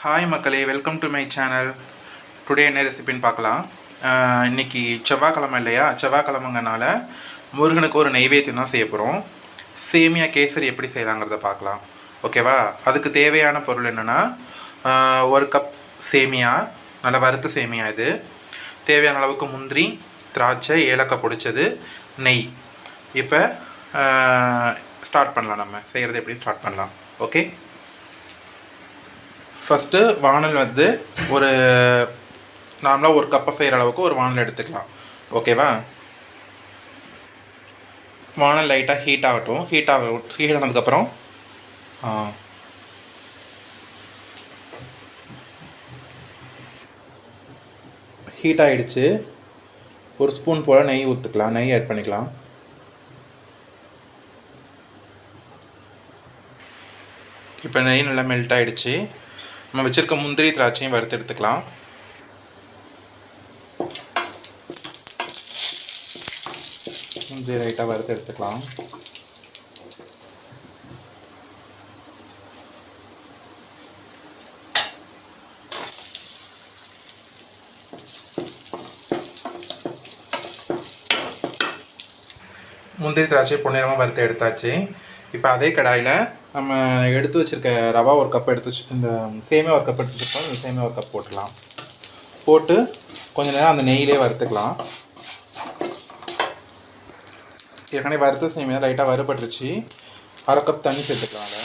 Hi மக்களே, welcome to my channel. Today என்ன ரெசிபின்னு பார்க்கலாம். இன்றைக்கி செவ்வாய்க்கிழமை இல்லையா? செவ்வாய்க்கிழமைங்கனால முருகனுக்கு ஒரு நெய்வேத்தியம் தான் செய்ய போகிறோம். சேமியா கேசரி எப்படி செய்யலாங்கிறத பார்க்கலாம். ஓகேவா? அதுக்கு தேவையான பொருள் என்னென்னா, ஒரு கப் சேமியா, நல்லா வறுத்த சேமியா. இது தேவையான அளவுக்கு முந்திரி, திராட்சை, ஏலக்காய் பொடிச்சது, நெய். இப்போ ஸ்டார்ட் பண்ணலாம். நம்ம செய்கிறது எப்படி ஸ்டார்ட் பண்ணலாம். ஓகே, ஃபஸ்ட்டு வானல் ஒரு நார்மலாக ஒரு கப்பை செய்கிற அளவுக்கு ஒரு வானல் எடுத்துக்கலாம். ஓகேவா? வானல் லைட்டாக ஹீட் ஆகட்டும். ஹீட் ஆனதுக்கப்புறம் ஹீட் ஆகிடுச்சு. ஒரு ஸ்பூன் போல் நெய் ஊற்றுக்கலாம். நெய் ஆட் பண்ணிக்கலாம். இப்போ நெய் நல்லா மெல்ட் ஆகிடுச்சு. நம்ம வச்சுருக்க முந்திரி திராட்சையும் வறுத்து எடுத்துக்கலாம். முந்திரி லைட்டாக வறுத்து எடுத்துக்கலாம். முந்திரி திராட்சை பொன்னிறமாக வறுத்து எடுத்தாச்சு. இப்போ அதே கடாயில் நம்ம எடுத்து வச்சுருக்க ரவா ஒரு கப் இந்த சேமியா ஒரு கப் எடுத்து வச்சுருக்கோம். இந்த சேமியா ஒரு கப் போட்டுடலாம். போட்டு கொஞ்சம் நேரம் அந்த நெய்யிலே வறுத்துக்கலாம். ஏற்கனவே வறுத்த சேமியா லைட்டாக வறுபட்டுருச்சு. அரை கப் தண்ணி சேர்த்துக்கலாம். அதை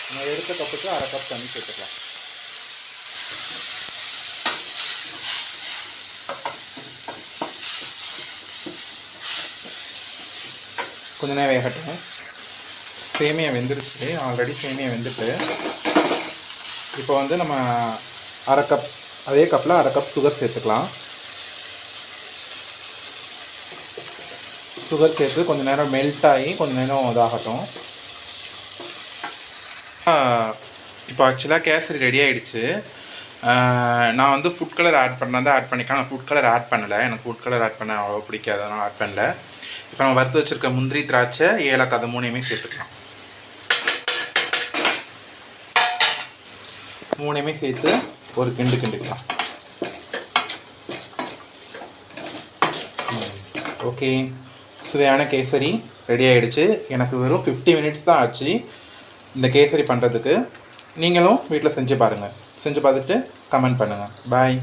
நம்ம எடுத்த கப்புக்கு அரை கப் தண்ணி சேர்த்துக்கலாம். கொஞ்சம் நேரம் வேகட்டும். சேமியா வெந்துருச்சு. ஆல்ரெடி சேமியா வெந்துட்டு இப்போ நம்ம அரை கப், அதே கப்பில் அரை கப் சுகர் சேர்த்துக்கலாம். சுகர் சேர்த்து கொஞ்சம் நேரம் மெல்ட் ஆகி கொஞ்சம் நேரம் இதாகட்டும். இப்போ ஆக்சுவலாக கேசரி ரெடி ஆகிடுச்சு. நான் ஃபுட் கலர் ஆட் பண்ணிக்கலாம். நான் ஃபுட் கலர் ஆட் பண்ணலை. எனக்கு ஃபுட் கலர் ஆட் பண்ண அவ்வளோ பிடிக்காது, அதனால் ஆட் பண்ணல. இப்போ நம்ம வறுத்து வச்சுருக்க முந்திரி, திராட்சை, ஏலக்காய் அது மூணையுமே சேர்த்துக்கலாம். மூணையுமே சேர்த்து ஒரு கிண்டுக்கலாம். ஓகே, சுவையான கேசரி ரெடி ஆகிடுச்சு. எனக்கு வெறும் 50 மினிட்ஸ் தான் ஆச்சு இந்த கேசரி பண்ணுறதுக்கு. நீங்களும் வீட்டில் செஞ்சு பாருங்கள். செஞ்சு பார்த்துட்டு கமெண்ட் பண்ணுங்கள். பாய்.